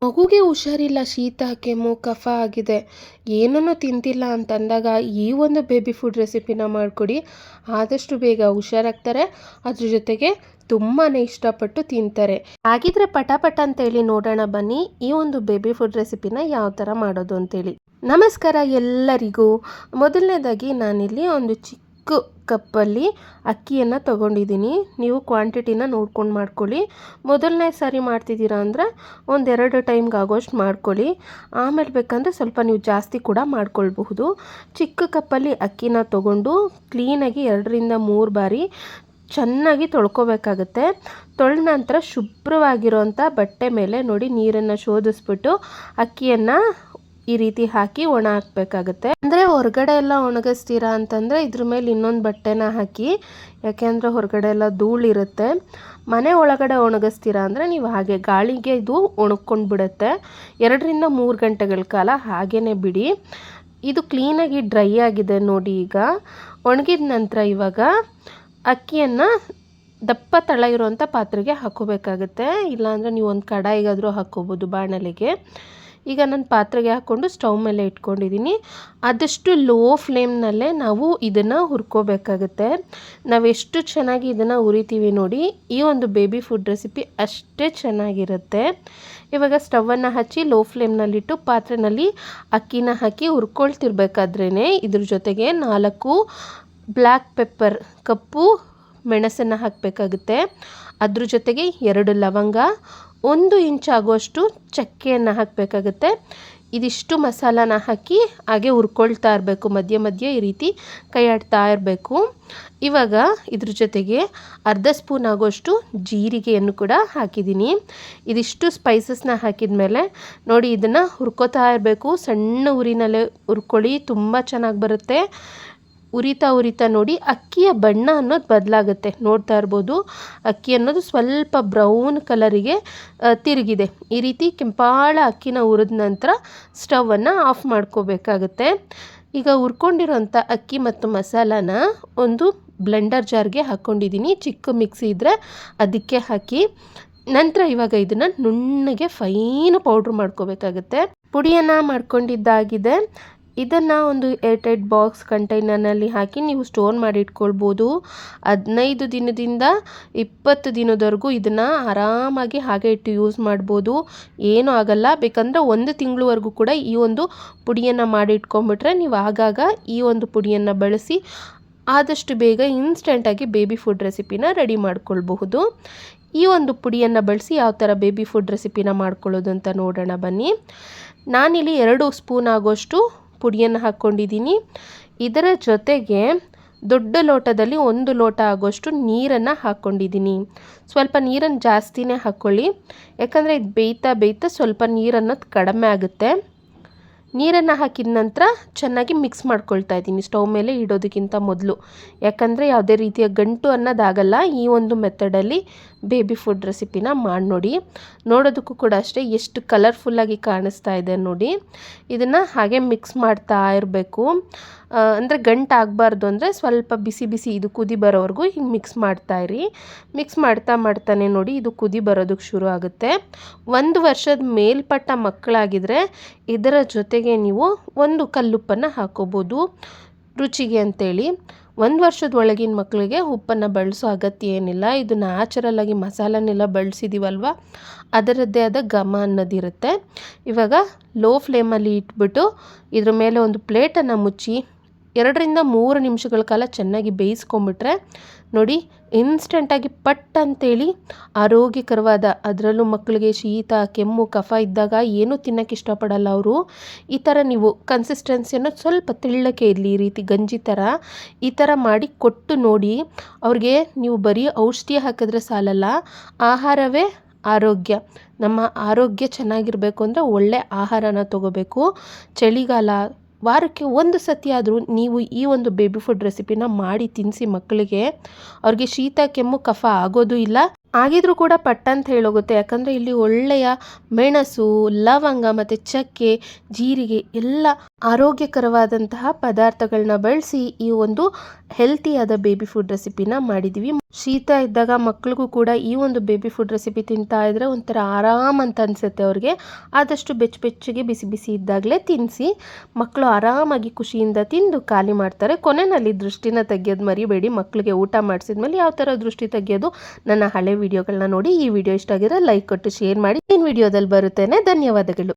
ಮಗುಗೆ ಹುಷಾರಿಲ್ಲ, ಶೀತ ಕೆಮ್ಮು ಕಫ ಆಗಿದೆ, ಏನನ್ನೂ ತಿಂತಿಲ್ಲ ಅಂತಂದಾಗ ಈ ಒಂದು ಬೇಬಿ ಫುಡ್ ರೆಸಿಪಿನ ಮಾಡಿಕೊಡಿ. ಆದಷ್ಟು ಬೇಗ ಹುಷಾರಾಗ್ತಾರೆ, ಅದ್ರ ಜೊತೆಗೆ ತುಂಬಾ ಇಷ್ಟಪಟ್ಟು ತಿಂತಾರೆ. ಹಾಗಿದ್ರೆ ಪಟಾಪಟ ಅಂತೇಳಿ ನೋಡೋಣ ಬನ್ನಿ ಈ ಒಂದು ಬೇಬಿ ಫುಡ್ ರೆಸಿಪಿನ ಯಾವ ಥರ ಮಾಡೋದು ಅಂತೇಳಿ. ನಮಸ್ಕಾರ ಎಲ್ಲರಿಗೂ. ಮೊದಲನೇದಾಗಿ ನಾನಿಲ್ಲಿ ಒಂದು ಚಿಕ್ಕ ಕಪ್ಪಲ್ಲಿ ಅಕ್ಕಿಯನ್ನು ತೊಗೊಂಡಿದ್ದೀನಿ. ನೀವು ಕ್ವಾಂಟಿಟಿನ ನೋಡ್ಕೊಂಡು ಮಾಡ್ಕೊಳ್ಳಿ. ಮೊದಲನೇ ಸಾರಿ ಮಾಡ್ತಿದ್ದೀರಾ ಅಂದರೆ ಒಂದೆರಡು ಟೈಮ್ಗೆ ಆಗೋಷ್ಟು ಮಾಡ್ಕೊಳ್ಳಿ. ಆಮೇಲೆ ಬೇಕಂದರೆ ಸ್ವಲ್ಪ ನೀವು ಜಾಸ್ತಿ ಕೂಡ ಮಾಡ್ಕೊಳ್ಬಹುದು. ಚಿಕ್ಕ ಕಪ್ಪಲ್ಲಿ ಅಕ್ಕಿನ ತೊಗೊಂಡು ಕ್ಲೀನಾಗಿ 2-3 ಬಾರಿ ಚೆನ್ನಾಗಿ ತೊಳ್ಕೊಬೇಕಾಗುತ್ತೆ. ತೊಳೆದ ನಂತರ ಶುಭ್ರವಾಗಿರೋಂಥ ಬಟ್ಟೆ ಮೇಲೆ ನೋಡಿ ನೀರನ್ನು ಶೋಧಿಸ್ಬಿಟ್ಟು ಅಕ್ಕಿಯನ್ನು ಈ ರೀತಿ ಹಾಕಿ ಒಣ ಹಾಕಬೇಕಾಗುತ್ತೆ. ಅಂದರೆ ಹೊರಗಡೆ ಎಲ್ಲ ಒಣಗಿಸ್ತೀರಾ ಅಂತಂದರೆ ಇದ್ರ ಮೇಲೆ ಇನ್ನೊಂದು ಬಟ್ಟೆನ ಹಾಕಿ, ಯಾಕೆಂದರೆ ಹೊರಗಡೆ ಎಲ್ಲ ಧೂಳಿರುತ್ತೆ. ಮನೆ ಒಳಗಡೆ ಒಣಗಿಸ್ತೀರಾ ಅಂದರೆ ನೀವು ಹಾಗೆ ಗಾಳಿಗೆ ಇದು ಒಣಗ್ಕೊಂಡು ಬಿಡುತ್ತೆ. 2-3 ಗಂಟೆಗಳ ಕಾಲ ಹಾಗೇ ಬಿಡಿ. ಇದು ಕ್ಲೀನಾಗಿ ಡ್ರೈ ಆಗಿದೆ ನೋಡಿ. ಈಗ ಒಣಗಿದ ನಂತರ ಇವಾಗ ಅಕ್ಕಿಯನ್ನು ದಪ್ಪ ತಳ ಇರುವಂಥ ಪಾತ್ರೆಗೆ ಹಾಕೋಬೇಕಾಗುತ್ತೆ. ಇಲ್ಲಾಂದರೆ ನೀವು ಒಂದು ಕಡಾಯಿಗಾದರೂ ಹಾಕ್ಕೋಬೋದು, ಬಾಣಲೆಗೆ. ಈಗ ನಾನು ಪಾತ್ರೆಗೆ ಹಾಕ್ಕೊಂಡು ಸ್ಟವ್ ಮೇಲೆ ಇಟ್ಕೊಂಡಿದ್ದೀನಿ. ಆದಷ್ಟು ಲೋ ಫ್ಲೇಮ್ನಲ್ಲೇ ನಾವು ಇದನ್ನು ಹುರ್ಕೋಬೇಕಾಗುತ್ತೆ. ನಾವೆಷ್ಟು ಚೆನ್ನಾಗಿ ಇದನ್ನು ಹುರಿತೀವಿ ನೋಡಿ, ಈ ಒಂದು ಬೇಬಿ ಫುಡ್ ರೆಸಿಪಿ ಅಷ್ಟೇ ಚೆನ್ನಾಗಿರುತ್ತೆ. ಇವಾಗ ಸ್ಟವನ್ನು ಹಚ್ಚಿ ಲೋ ಫ್ಲೇಮ್ನಲ್ಲಿಟ್ಟು ಪಾತ್ರೆಯಲ್ಲಿ ಅಕ್ಕಿನ ಹಾಕಿ ಹುರ್ಕೊಳ್ತಿರ್ಬೇಕಾದ್ರೇ ಇದ್ರ ಜೊತೆಗೆ 4 ಬ್ಲ್ಯಾಕ್ ಪೆಪ್ಪರ್ ಕಪ್ಪು ಮೆಣಸನ್ನು ಹಾಕಬೇಕಾಗುತ್ತೆ. ಅದ್ರ ಜೊತೆಗೆ 2 ಲವಂಗ, 1 ಇಂಚ್ ಆಗುವಷ್ಟು ಚಕ್ಕೆಯನ್ನು ಹಾಕಬೇಕಾಗುತ್ತೆ. ಇದಿಷ್ಟು ಮಸಾಲಾನ ಹಾಕಿ ಹಾಗೆ ಹುರ್ಕೊಳ್ತಾ ಇರಬೇಕು. ಮಧ್ಯೆ ಮಧ್ಯೆ ಈ ರೀತಿ ಕೈ ಆಡ್ತಾ ಇರಬೇಕು. ಇವಾಗ ಇದ್ರ ಜೊತೆಗೆ 1/2 ಸ್ಪೂನ್ ಆಗೋಷ್ಟು ಜೀರಿಗೆಯನ್ನು ಕೂಡ ಹಾಕಿದ್ದೀನಿ. ಇದಿಷ್ಟು ಸ್ಪೈಸಸ್ನ ಹಾಕಿದ ಮೇಲೆ ನೋಡಿ ಇದನ್ನು ಹುರ್ಕೋತಾ ಇರಬೇಕು. ಸಣ್ಣ ಉರಿನಲ್ಲೇ ಹುರ್ಕೊಳ್ಳಿ, ತುಂಬ ಚೆನ್ನಾಗಿ ಬರುತ್ತೆ. ಉರಿತಾ ನೋಡಿ ಅಕ್ಕಿಯ ಬಣ್ಣ ಅನ್ನೋದು ಬದಲಾಗುತ್ತೆ. ನೋಡ್ತಾ ಇರ್ಬೋದು, ಅಕ್ಕಿ ಅನ್ನೋದು ಸ್ವಲ್ಪ ಬ್ರೌನ್ ಕಲರಿಗೆ ತಿರುಗಿದೆ. ಈ ರೀತಿ ಕೆಂಪಾಳ ಅಕ್ಕಿನ ಹುರಿದ ನಂತರ ಸ್ಟವನ್ನು ಆಫ್ ಮಾಡ್ಕೋಬೇಕಾಗುತ್ತೆ. ಈಗ ಹುರ್ಕೊಂಡಿರೋಂಥ ಅಕ್ಕಿ ಮತ್ತು ಮಸಾಲಾನ ಒಂದು ಬ್ಲೆಂಡರ್ ಜಾರ್ಗೆ ಹಾಕ್ಕೊಂಡಿದ್ದೀನಿ. ಚಿಕ್ಕ ಮಿಕ್ಸಿ ಇದ್ದರೆ ಅದಕ್ಕೆ ಹಾಕಿ ನಂತರ ಇವಾಗ ಇದನ್ನು ನುಣ್ಣಗೆ ಫೈನ್ ಪೌಡ್ರ್ ಮಾಡ್ಕೋಬೇಕಾಗುತ್ತೆ. ಪುಡಿಯನ್ನು ಮಾಡ್ಕೊಂಡಿದ್ದಾಗಿದೆ. ಇದನ್ನು ಒಂದು ಏರ್ಟೈಟ್ ಬಾಕ್ಸ್ ಕಂಟೈನರ್ನಲ್ಲಿ ಹಾಕಿ ನೀವು ಸ್ಟೋರ್ ಮಾಡಿ ಇಟ್ಕೊಳ್ಬೋದು. 15 ದಿನದಿಂದ 20 ದಿನದವರೆಗೂ ಇದನ್ನು ಆರಾಮಾಗಿ ಹಾಗೆ ಇಟ್ಟು ಯೂಸ್ ಮಾಡ್ಬೋದು, ಏನೂ ಆಗಲ್ಲ. ಬೇಕಂದರೆ 1 ತಿಂಗಳವರೆಗೂ ಕೂಡ ಈ ಒಂದು ಪುಡಿಯನ್ನು ಮಾಡಿ ಇಟ್ಕೊಂಡ್ಬಿಟ್ರೆ ನೀವು ಆಗಾಗ ಈ ಒಂದು ಪುಡಿಯನ್ನು ಬಳಸಿ ಆದಷ್ಟು ಬೇಗ ಇನ್ಸ್ಟೆಂಟಾಗಿ ಬೇಬಿ ಫುಡ್ ರೆಸಿಪಿನ ರೆಡಿ ಮಾಡ್ಕೊಳ್ಬಹುದು. ಈ ಒಂದು ಪುಡಿಯನ್ನು ಬಳಸಿ ಯಾವ ಥರ ಬೇಬಿ ಫುಡ್ ರೆಸಿಪಿನ ಮಾಡ್ಕೊಳ್ಳೋದು ಅಂತ ನೋಡೋಣ ಬನ್ನಿ. ನಾನಿಲ್ಲಿ 2 ಸ್ಪೂನ್ ಆಗೋಷ್ಟು ಪುಡಿಯನ್ನು ಹಾಕ್ಕೊಂಡಿದ್ದೀನಿ. ಇದರ ಜೊತೆಗೆ ದೊಡ್ಡ ಲೋಟದಲ್ಲಿ 1 ಲೋಟ ಆಗೋಷ್ಟು ನೀರನ್ನು ಹಾಕ್ಕೊಂಡಿದ್ದೀನಿ. ಸ್ವಲ್ಪ ನೀರನ್ನು ಜಾಸ್ತಿನೇ ಹಾಕ್ಕೊಳ್ಳಿ, ಯಾಕಂದರೆ ಇದು ಬೇಯ್ತಾ ಸ್ವಲ್ಪ ನೀರನ್ನೋದು ಕಡಿಮೆ ಆಗುತ್ತೆ. ನೀರನ್ನು ಹಾಕಿದ ನಂತರ ಚೆನ್ನಾಗಿ ಮಿಕ್ಸ್ ಮಾಡ್ಕೊಳ್ತಾ ಇದ್ದೀನಿ ಸ್ಟವ್ ಮೇಲೆ ಇಡೋದಕ್ಕಿಂತ ಮೊದಲು, ಯಾಕಂದರೆ ಯಾವುದೇ ರೀತಿಯ ಗಂಟು ಅನ್ನೋದಾಗಲ್ಲ. ಈ ಒಂದು ಮೆಥಡಲ್ಲಿ ಬೇಬಿ ಫುಡ್ ರೆಸಿಪಿನ ಮಾಡಿ ನೋಡಿ. ನೋಡೋದಕ್ಕೂ ಕೂಡ ಅಷ್ಟೇ ಎಷ್ಟು ಕಲರ್ಫುಲ್ಲಾಗಿ ಕಾಣಿಸ್ತಾ ಇದೆ ನೋಡಿ. ಇದನ್ನು ಹಾಗೆ ಮಿಕ್ಸ್ ಮಾಡ್ತಾ ಇರಬೇಕು. ಅಂದರೆ ಗಂಟು ಆಗಬಾರ್ದು ಅಂದರೆ ಸ್ವಲ್ಪ ಬಿಸಿ ಇದು ಕುದಿ ಬರೋವರೆಗೂ ಹಿಂಗೆ ಮಿಕ್ಸ್ ಮಾಡ್ತಾಯಿರಿ. ಮಿಕ್ಸ್ ಮಾಡ್ತಾನೆ ನೋಡಿ ಇದು ಕುದಿ ಬರೋದಕ್ಕೆ ಶುರು ಆಗುತ್ತೆ. 1 ವರ್ಷದ ಮೇಲ್ಪಟ್ಟ ಮಕ್ಕಳಾಗಿದ್ದರೆ ಇದರ ಜೊತೆಗೆ ನೀವು 1 ಕಲ್ಲುಪ್ಪನ್ನು ಹಾಕೋಬೋದು ರುಚಿಗೆ ಅಂತೇಳಿ. 1 ವರ್ಷದ ಒಳಗಿನ ಮಕ್ಕಳಿಗೆ ಉಪ್ಪನ್ನು ಬಳಸೋ ಅಗತ್ಯ ಏನಿಲ್ಲ. ಇದು ನ್ಯಾಚುರಲ್ಲಾಗಿ ಮಸಾಲನೆಲ್ಲ ಬಳಸಿದ್ದೀವಲ್ವ, ಅದರದ್ದೇ ಆದ ಘಮ ಅನ್ನೋದಿರುತ್ತೆ. ಇವಾಗ ಲೋ ಫ್ಲೇಮಲ್ಲಿ ಇಟ್ಬಿಟ್ಟು ಇದ್ರ ಮೇಲೆ ಒಂದು ಪ್ಲೇಟನ್ನು ಮುಚ್ಚಿ 2-3 ನಿಮಿಷಗಳ ಕಾಲ ಚೆನ್ನಾಗಿ ಬೇಯಿಸ್ಕೊಂಬಿಟ್ರೆ ನೋಡಿ ಇನ್ಸ್ಟೆಂಟಾಗಿ ಪಟ್ ಅಂತೇಳಿ ಆರೋಗ್ಯಕರವಾದ, ಅದರಲ್ಲೂ ಮಕ್ಕಳಿಗೆ ಶೀತ ಕೆಮ್ಮು ಕಫ ಇದ್ದಾಗ ಏನೂ ತಿನ್ನೋಕ್ಕೆ ಇಷ್ಟಪಡಲ್ಲ ಅವರು. ಈ ಥರ ನೀವು ಕನ್ಸಿಸ್ಟೆನ್ಸಿಯನ್ನು ಸ್ವಲ್ಪ ತೆಳ್ಳಕ್ಕೆ ಇರಲಿ, ಈ ರೀತಿ ಗಂಜಿ ಥರ ಈ ಥರ ಮಾಡಿ ಕೊಟ್ಟು ನೋಡಿ. ಅವ್ರಿಗೆ ನೀವು ಬರೀ ಔಷಧಿ ಹಾಕಿದ್ರೆ ಸಾಲಲ್ಲ, ಆಹಾರವೇ ಆರೋಗ್ಯ. ನಮ್ಮ ಆರೋಗ್ಯ ಚೆನ್ನಾಗಿರಬೇಕು ಅಂದರೆ ಒಳ್ಳೆ ಆಹಾರನ ತಗೋಬೇಕು. ಚಳಿಗಾಲ ವಾರಕ್ಕೆ 1 ಸತಿ ಆದರೂ ನೀವು ಈ ಒಂದು ಬೇಬಿ ಫುಡ್ ರೆಸಿಪಿನ ಮಾಡಿ ತಿನ್ನಿಸಿ ಮಕ್ಕಳಿಗೆ. ಅವ್ರಿಗೆ ಶೀತ ಕೆಮ್ಮು ಕಫ ಆಗೋದು ಇಲ್ಲ. ಆಗಿದ್ರೂ ಕೂಡ ಪಟ್ಟಂತ ಹೇಳೋಗುತ್ತೆ. ಯಾಕಂದರೆ ಇಲ್ಲಿ ಒಳ್ಳೆಯ ಮೆಣಸು, ಲವಂಗ ಮತ್ತು ಚಕ್ಕೆ, ಜೀರಿಗೆ ಎಲ್ಲ ಆರೋಗ್ಯಕರವಾದಂತಹ ಪದಾರ್ಥಗಳನ್ನ ಬಳಸಿ ಈ ಒಂದು ಹೆಲ್ತಿಯಾದ ಬೇಬಿ ಫುಡ್ ರೆಸಿಪಿನ ಮಾಡಿದ್ದೀವಿ. ಶೀತ ಇದ್ದಾಗ ಮಕ್ಳಿಗೂ ಕೂಡ ಈ ಒಂದು ಬೇಬಿ ಫುಡ್ ರೆಸಿಪಿ ತಿಂತಾ ಇದ್ರೆ ಒಂಥರ ಆರಾಮ್ ಅಂತ ಅನಿಸುತ್ತೆ ಅವ್ರಿಗೆ. ಆದಷ್ಟು ಬೆಚ್ಚಗೆ ಬಿಸಿ ಬಿಸಿ ಇದ್ದಾಗಲೇ ತಿನ್ನಿಸಿ, ಮಕ್ಕಳು ಆರಾಮಾಗಿ ಖುಷಿಯಿಂದ ತಿಂದು ಖಾಲಿ ಮಾಡ್ತಾರೆ. ಕೊನೆಯಲ್ಲಿ ದೃಷ್ಟಿನ ತೆಗೆಯೋದು ಮರಿಬೇಡಿ. ಮಕ್ಕಳಿಗೆ ಊಟ ಮಾಡಿಸಿದ್ಮೇಲೆ ಯಾವ ಥರ ದೃಷ್ಟಿ ತೆಗೆಯೋದು ನನ್ನ ಹಳೆ ವಿಡಿಯೋಗಳನ್ನ ನೋಡಿ. ಈ ವಿಡಿಯೋ ಇಷ್ಟ ಆಗಿದ್ರೆ ಲೈಕ್ ಕೊಟ್ಟು ಶೇರ್ ಮಾಡಿ. ಇನ್ನು ವಿಡಿಯೋದಲ್ಲಿ ಬರುತ್ತೇನೆ. ಧನ್ಯವಾದಗಳು.